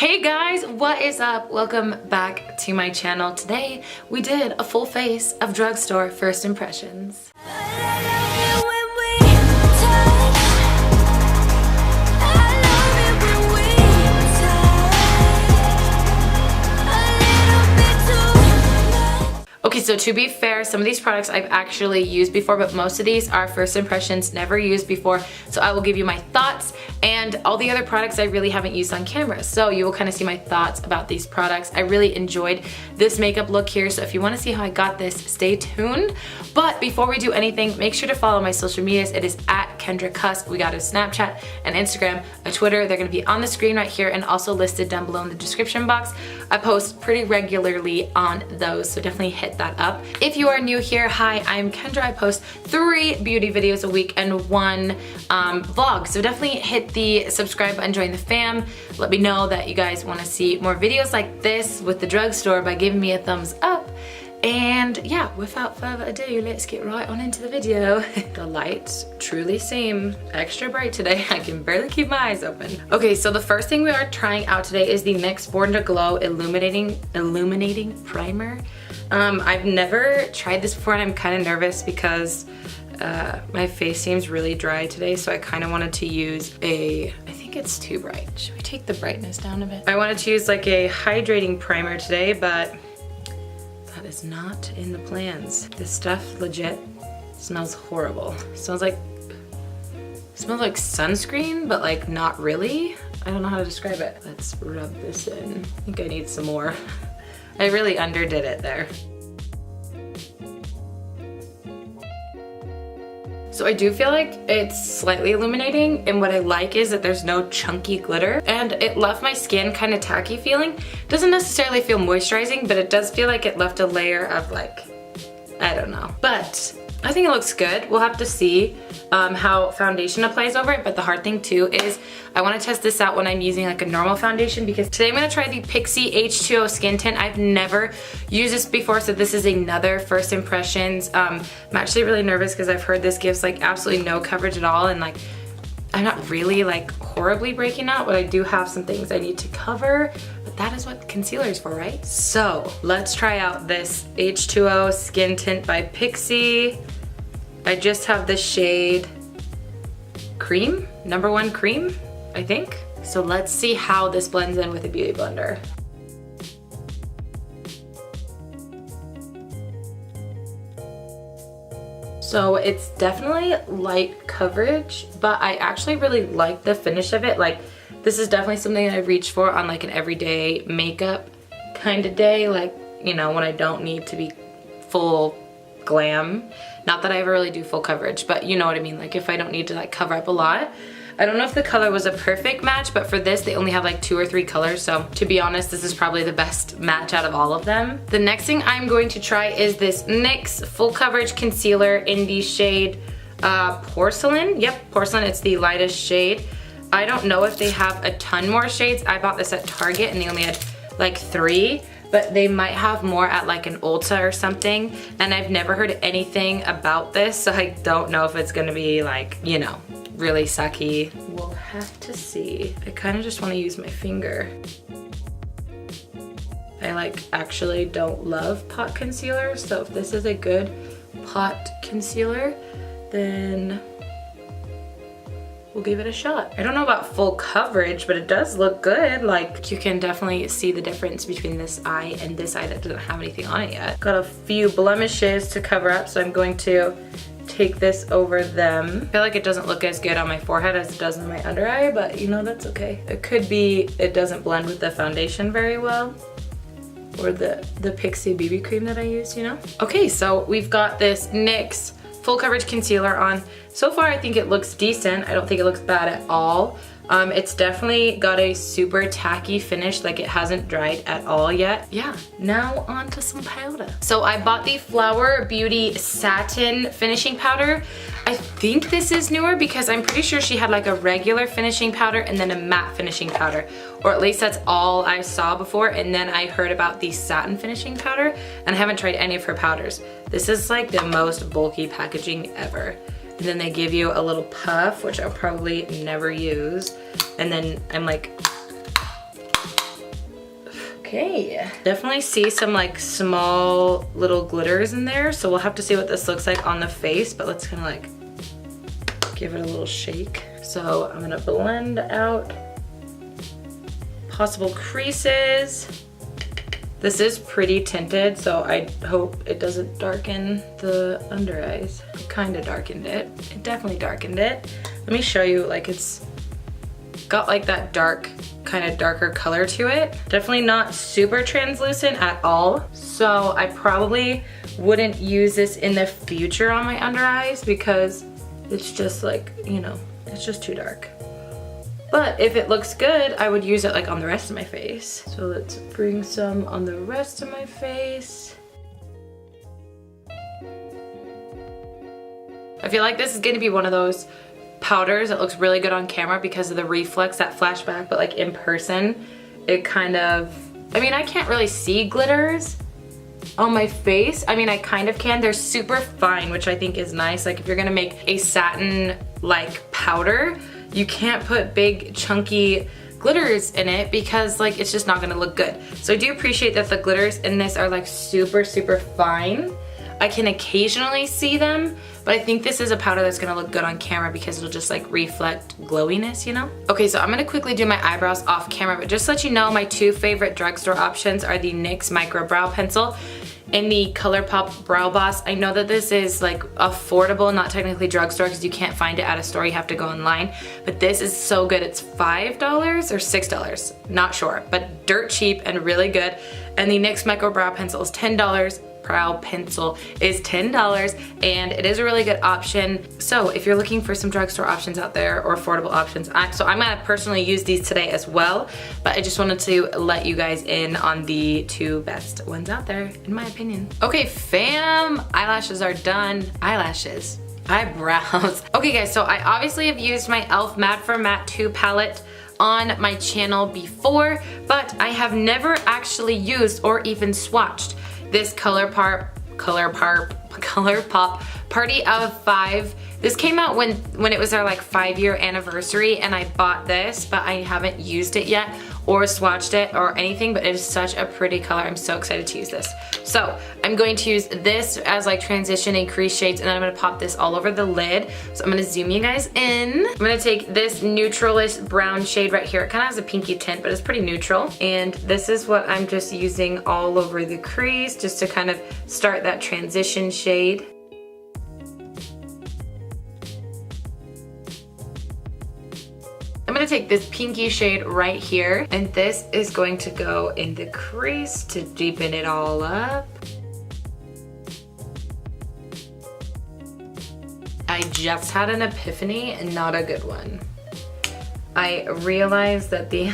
Hey guys, what is up? Welcome back to my channel. Today we did a full face of drugstore first impressions. Okay, so to be fair, some of these products I've actually used before, but most of these are first impressions, never used before. So I will give you my thoughts, and all the other products I really haven't used on camera. So you will kind of see my thoughts about these products. I really enjoyed this makeup look here, so if you want to see how I got this, stay tuned. But before we do anything, make sure to follow my social medias. It is at KendraCus. We got a Snapchat, an Instagram, a Twitter. They're going to be on the screen right here and also listed down below in the description box. I post pretty regularly on those, so definitely hit that up. If you are new here, hi, I'm Kendra. I post 3 beauty videos a week and 1 vlog, so definitely hit the subscribe button, join the fam. Let me know that you guys want to see more videos like this with the drugstore by giving me a thumbs up. And yeah, without further ado, let's get right on into the video. The lights truly seem extra bright today. I can barely keep my eyes open. Okay, so the first thing we are trying out today is the NYX Born to Glow Illuminating Primer. I've never tried this before and I'm kind of nervous because my face seems really dry today, so I kind of wanted to use I think it's too bright. Should we take the brightness down a bit? I wanted to use like a hydrating primer today, but that is not in the plans. This stuff legit smells horrible. Smells like sunscreen, but like not really. I don't know how to describe it. Let's rub this in. I think I need some more. I really underdid it there. So I do feel like it's slightly illuminating, and what I like is that there's no chunky glitter, and it left my skin kind of tacky feeling. Doesn't necessarily feel moisturizing, but it does feel like it left a layer of like, I don't know. But I think it looks good. We'll have to see how foundation applies over it, but the hard thing too is I want to test this out when I'm using like a normal foundation, because today I'm going to try the Pixi H2O Skin Tint. I've never used this before, so this is another first impressions. I'm actually really nervous because I've heard this gives like absolutely no coverage at all, and like I'm not really like horribly breaking out, but I do have some things I need to cover, but that is what concealer is for, right? So let's try out this H2O Skin Tint by Pixi. I just have the shade Cream, #1 Cream, I think. So let's see how this blends in with a beauty blender. So it's definitely light coverage, but I actually really like the finish of it. Like, this is definitely something I reach for on like an everyday makeup kind of day. Like, you know, when I don't need to be full glam. Not that I ever really do full coverage, but you know what I mean. Like if I don't need to like cover up a lot. I don't know if the color was a perfect match, but for this they only have like 2 or 3 colors, so to be honest, this is probably the best match out of all of them. The next thing I'm going to try is this NYX Full Coverage Concealer in the shade Porcelain. Yep, Porcelain, it's the lightest shade. I don't know if they have a ton more shades. I bought this at Target and they only had like 3, but they might have more at like an Ulta or something, and I've never heard anything about this, so I don't know if it's gonna be like, you know, really sucky. We'll have to see. I kind of just want to use my finger. I like actually don't love pot concealer, so if this is a good pot concealer, then we'll give it a shot. I don't know about full coverage, but it does look good. Like, you can definitely see the difference between this eye and this eye that doesn't have anything on it yet. Got a few blemishes to cover up, so I'm going to take this over them. I feel like it doesn't look as good on my forehead as it does on my under eye, but you know, that's okay. It could be it doesn't blend with the foundation very well, or the Pixi BB cream that I used, you know? Okay, so we've got this NYX Full Coverage Concealer on. So far I think it looks decent. I don't think it looks bad at all. It's definitely got a super tacky finish, like it hasn't dried at all yet. Yeah, now on to some powder. So I bought the Flower Beauty Satin finishing powder. I think this is newer because I'm pretty sure she had like a regular finishing powder and then a matte finishing powder, or at least that's all I saw before, and then I heard about the satin finishing powder, and I haven't tried any of her powders. This is like the most bulky packaging ever. And then they give you a little puff, which I'll probably never use. And then I'm like Okay, definitely see some like small little glitters in there, so we'll have to see what this looks like on the face, but let's kind of like give it a little shake. So I'm gonna blend out possible creases. This is pretty tinted, so I hope it doesn't darken the under eyes. It kind of darkened it. It definitely darkened it. Let me show you, like it's got like that dark, kind of darker color to it. Definitely not super translucent at all. So I probably wouldn't use this in the future on my under eyes because it's just like, you know, it's just too dark. But if it looks good, I would use it like on the rest of my face. So let's bring some on the rest of my face. I feel like this is gonna be one of those powders that looks really good on camera because of the reflex, that flashback, but like in person, it kind of, I mean, I can't really see glitters on my face. I mean, I kind of can. They're super fine, which I think is nice. Like if you're gonna make a satin like powder, you can't put big chunky glitters in it because like it's just not gonna look good. So I do appreciate that the glitters in this are like super, super fine. I can occasionally see them, but I think this is a powder that's gonna look good on camera because it'll just like reflect glowiness, you know? Okay, so I'm gonna quickly do my eyebrows off camera, but just to let you know, my two favorite drugstore options are the NYX Micro Brow Pencil and the ColourPop Brow Boss. I know that this is like affordable, not technically drugstore because you can't find it at a store, you have to go online, but this is so good. It's $5 or $6, not sure, but dirt cheap and really good. And the NYX Micro Brow Pencil is $10. Brow pencil is $10 and it is a really good option. So if you're looking for some drugstore options out there or affordable options, so I'm gonna personally use these today as well, but I just wanted to let you guys in on the two best ones out there in my opinion. Okay fam, eyelashes are done. Eyelashes, eyebrows. Okay guys, so I obviously have used my e.l.f. Matte for Matte 2 palette on my channel before, but I have never actually used or even swatched this ColourPop Party of 5. This came out when it was our like 5-year anniversary and I bought this, but I haven't used it yet or swatched it or anything, but it is such a pretty color. I'm so excited to use this. So I'm going to use this as like transition and crease shades and then I'm gonna pop this all over the lid. So I'm gonna zoom you guys in. I'm gonna take this neutralish brown shade right here. It kind of has a pinky tint, but it's pretty neutral. And this is what I'm just using all over the crease just to kind of start that transition shade. I'm gonna take this pinky shade right here, and this is going to go in the crease to deepen it all up. I just had an epiphany, and not a good one. I realized that the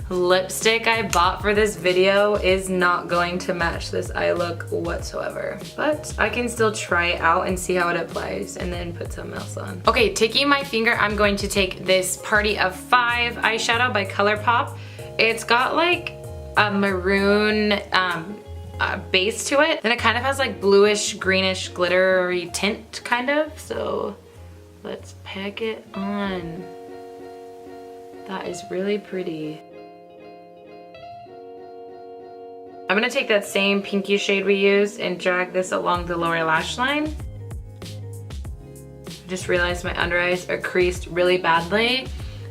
lipstick I bought for this video is not going to match this eye look whatsoever, but I can still try it out and see how it applies and then put something else on. Okay, taking my finger, I'm going to take this Party of 5 eyeshadow by ColourPop. It's got like a maroon base to it, then it kind of has like bluish greenish glittery tint kind of, so let's pack it on. That is really pretty. I'm gonna take that same pinky shade we used and drag this along the lower lash line. I just realized my under eyes are creased really badly,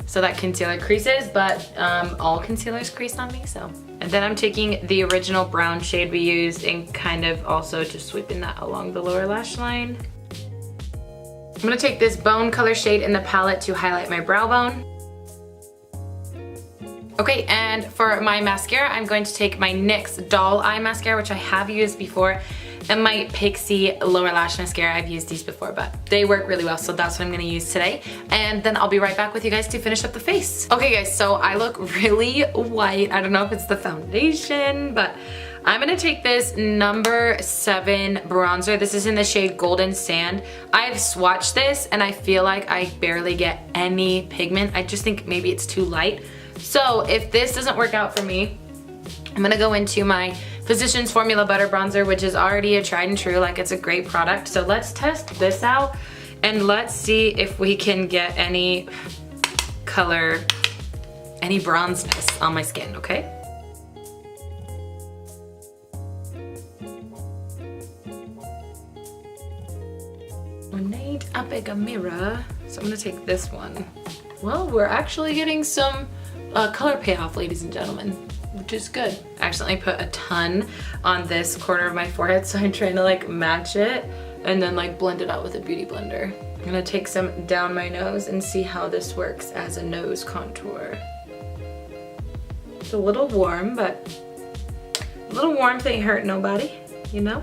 so that concealer creases, but all concealers crease on me, so. And then I'm taking the original brown shade we used and kind of also just sweeping that along the lower lash line. I'm gonna take this bone color shade in the palette to highlight my brow bone. Okay, and for my mascara, I'm going to take my NYX Doll Eye Mascara, which I have used before, and my Pixi Lower Lash Mascara. I've used these before, but they work really well, so that's what I'm gonna use today. And then I'll be right back with you guys to finish up the face. Okay guys, so I look really white. I don't know if it's the foundation, but I'm gonna take this number 7 bronzer. This is in the shade Golden Sand. I've swatched this and I feel like I barely get any pigment. I just think maybe it's too light. So if this doesn't work out for me, I'm gonna go into my Physicians Formula Butter Bronzer, which is already a tried and true, like it's a great product. So let's test this out and let's see if we can get any color, any bronzeness on my skin, okay? a bigger mirror. So I'm gonna take this one. Well, we're actually getting some color payoff, ladies and gentlemen, which is good. I accidentally put a ton on this corner of my forehead, so I'm trying to like match it and then like blend it out with a beauty blender. I'm gonna take some down my nose and see how this works as a nose contour. It's a little warm, but a little warmth ain't hurt nobody, you know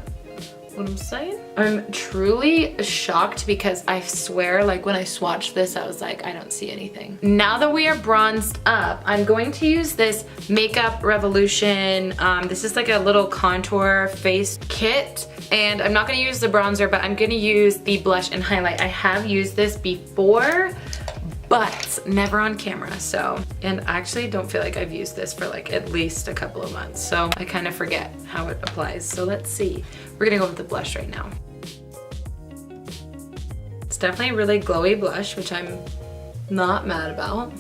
what I'm saying? I'm truly shocked because I swear, like when I swatched this, I was like, I don't see anything. Now that we are bronzed up, I'm going to use this Makeup Revolution. This is like a little contour face kit, and I'm not gonna use the bronzer, but I'm gonna use the blush and highlight. I have used this before, but never on camera, so. And I actually don't feel like I've used this for like at least a couple of months, so I kind of forget how it applies. So let's see. We're gonna go with the blush right now. It's definitely a really glowy blush, which I'm not mad about.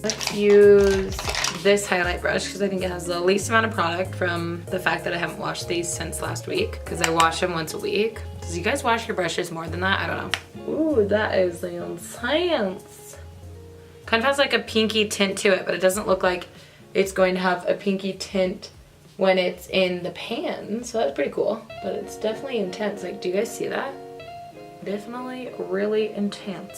Let's use this highlight brush because I think it has the least amount of product from the fact that I haven't washed these since last week, because I wash them once a week. Does you guys wash your brushes more than that? I don't know. Ooh, that is the intense. Kind of has like a pinky tint to it, but it doesn't look like it's going to have a pinky tint when it's in the pan, so that's pretty cool. But it's definitely intense. Like, do you guys see that? Definitely really intense.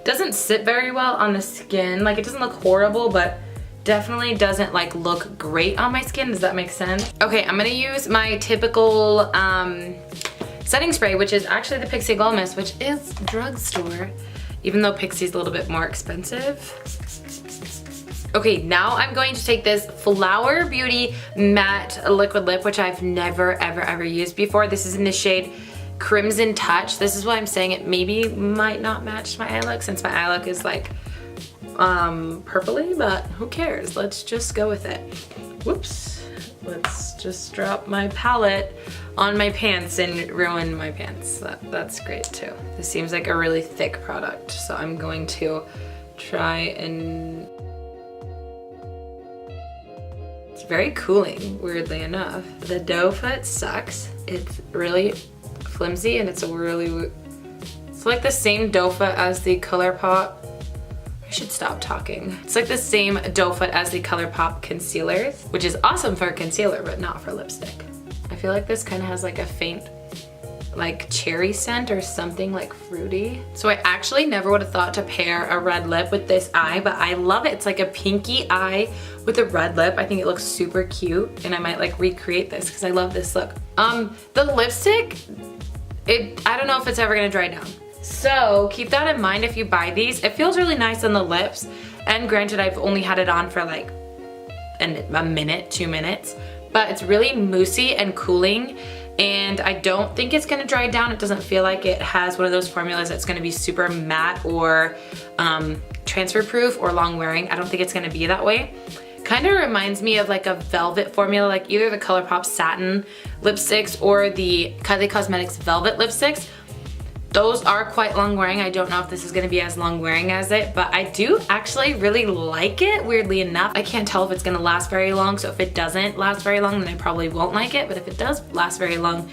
Doesn't sit very well on the skin. Like, it doesn't look horrible, but definitely doesn't like look great on my skin. Does that make sense? Okay, I'm gonna use my typical setting spray, which is actually the Pixi Glow Mist, which is drugstore, even though Pixi's a little bit more expensive. Okay, now I'm going to take this Flower Beauty Matte Liquid Lip, which I've never, ever used before. This is in the shade Crimson Touch. This is why I'm saying it maybe might not match my eye look, since my eye look is like purpley, but who cares? Let's just go with it. Whoops. Let's just drop my palette on my pants and ruin my pants. That's great too. This seems like a really thick product, so I'm going to try and... It's very cooling, weirdly enough. The doe foot sucks. It's really flimsy and it's like the same doe foot as the ColourPop. I should stop talking. It's like the same doe foot as the ColourPop concealers, which is awesome for a concealer, but not for lipstick. I feel like this kind of has like a faint like cherry scent or something like fruity. So I actually never would have thought to pair a red lip with this eye, but I love it. It's like a pinky eye with a red lip. I think it looks super cute, and I might like recreate this because I love this look. The lipstick, I don't know if it's ever gonna dry down. So keep that in mind if you buy these. It feels really nice on the lips, and granted I've only had it on for like a minute, 2 minutes, but it's really moussey and cooling, and I don't think it's gonna dry down. It doesn't feel like it has one of those formulas that's gonna be super matte or transfer proof or long wearing. I don't think it's gonna be that way. Kind of reminds me of like a velvet formula, like either the ColourPop Satin lipsticks or the Kylie Cosmetics Velvet lipsticks. Those are quite long wearing. I don't know if this is gonna be as long wearing as it, but I do actually really like it, weirdly enough. I can't tell if it's gonna last very long, so if it doesn't last very long, then I probably won't like it, but if it does last very long,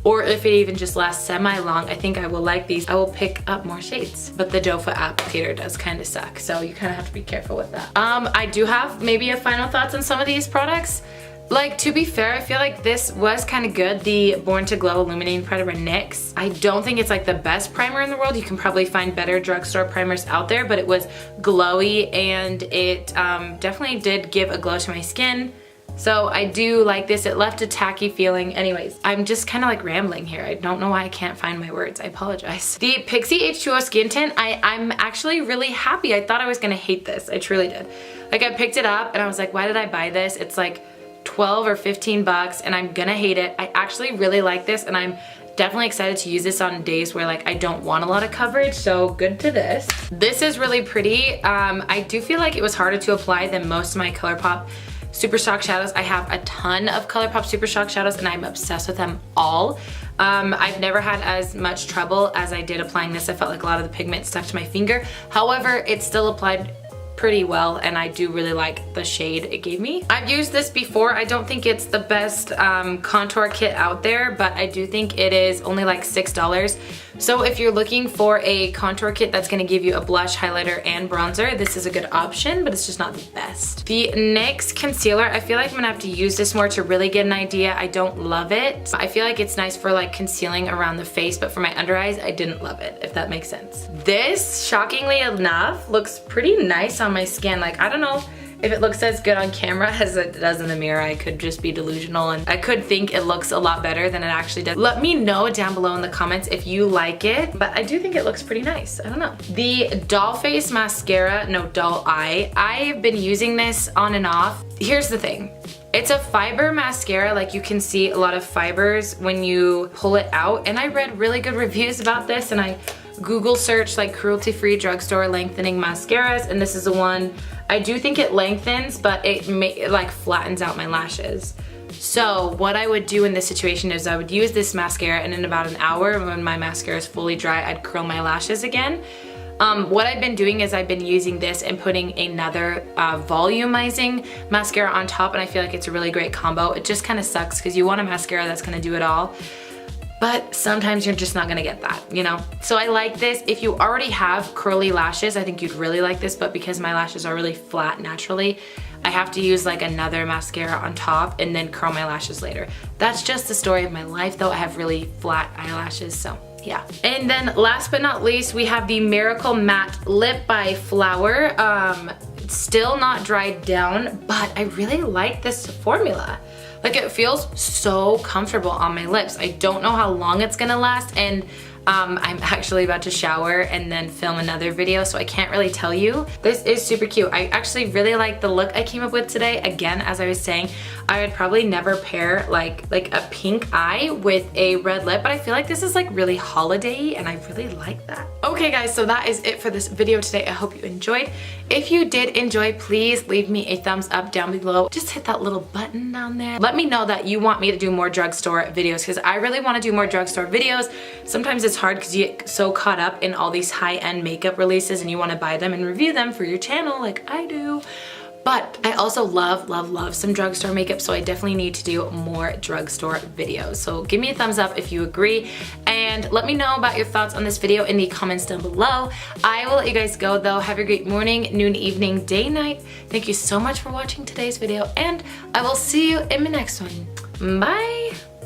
or if it even just lasts semi-long, I think I will like these. I will pick up more shades, but the doe foot applicator does kind of suck, so you kind of have to be careful with that. I do have maybe a final thoughts on some of these products. Like, to be fair, I feel like this was kind of good, the Born to Glow Illuminating Primer by NYX. I don't think it's like the best primer in the world. You can probably find better drugstore primers out there, but it was glowy, and it definitely did give a glow to my skin. So I do like this. It left a tacky feeling. Anyways, I'm just kind of like rambling here. I don't know why I can't find my words. I apologize. The Pixi H2O Skin Tint, I'm actually really happy. I thought I was gonna hate this. I truly did. Like, I picked it up and I was like, why did I buy this? It's like 12 or 15 bucks and I'm gonna hate it. I actually really like this, and I'm definitely excited to use this on days where like I don't want a lot of coverage, so good to this. This is really pretty. I do feel like it was harder to apply than most of my ColourPop Super Shock shadows. I have a ton of ColourPop Super Shock shadows and I'm obsessed with them all. I've never had as much trouble as I did applying this. I felt like a lot of the pigment stuck to my finger. However, it still applied pretty well, and I do really like the shade it gave me. I've used this before. I don't think it's the best contour kit out there, but I do think it is only like $6. So if you're looking for a contour kit that's gonna give you a blush, highlighter, and bronzer, this is a good option, but it's just not the best. The NYX concealer, I feel like I'm gonna have to use this more to really get an idea. I don't love it. I feel like it's nice for like concealing around the face, but for my under eyes, I didn't love it, if that makes sense. This, shockingly enough, looks pretty nice on my skin. Like, I don't know if it looks as good on camera as it does in the mirror. I could just be delusional, and I could think it looks a lot better than it actually does. Let me know down below in the comments if you like it, but I do think it looks pretty nice. I don't know. The Doll Face Mascara, no, Doll Eye. I've been using this on and off. Here's the thing. It's a fiber mascara, like you can see a lot of fibers when you pull it out, and I read really good reviews about this, and I Google searched like cruelty-free drugstore lengthening mascaras, and this is the one. I do think it lengthens, but it like flattens out my lashes. So what I would do in this situation is I would use this mascara, and in about an hour when my mascara is fully dry, I'd curl my lashes again. What I've been doing is I've been using this and putting another volumizing mascara on top, and I feel like it's a really great combo. It just kind of sucks because you want a mascara that's gonna do it all, but sometimes you're just not gonna get that, you know? So I like this. If you already have curly lashes, I think you'd really like this, but because my lashes are really flat naturally, I have to use like another mascara on top and then curl my lashes later. That's just the story of my life though. I have really flat eyelashes, so yeah. And then last but not least, we have the Miracle Matte Lip by Flower. Still not dried down, but I really like this formula. Like, it feels so comfortable on my lips. I don't know how long it's gonna last, and I'm actually about to shower and then film another video, so I can't really tell you. This is super cute. I actually really like the look I came up with today. Again, as I was saying, I would probably never pair like a pink eye with a red lip, but I feel like this is like really holiday-y, and I really like that. Okay guys, so that is it for this video today. I hope you enjoyed. If you did enjoy, please leave me a thumbs up down below. Just hit that little button down there. Let me know that you want me to do more drugstore videos, because I really want to do more drugstore videos. Sometimes it's hard because you get so caught up in all these high-end makeup releases and you want to buy them and review them for your channel like I do. But I also love, love, love some drugstore makeup, so I definitely need to do more drugstore videos. So give me a thumbs up if you agree, and let me know about your thoughts on this video in the comments down below. I will let you guys go though. Have a great morning, noon, evening, day, night. Thank you so much for watching today's video, and I will see you in my next one. Bye!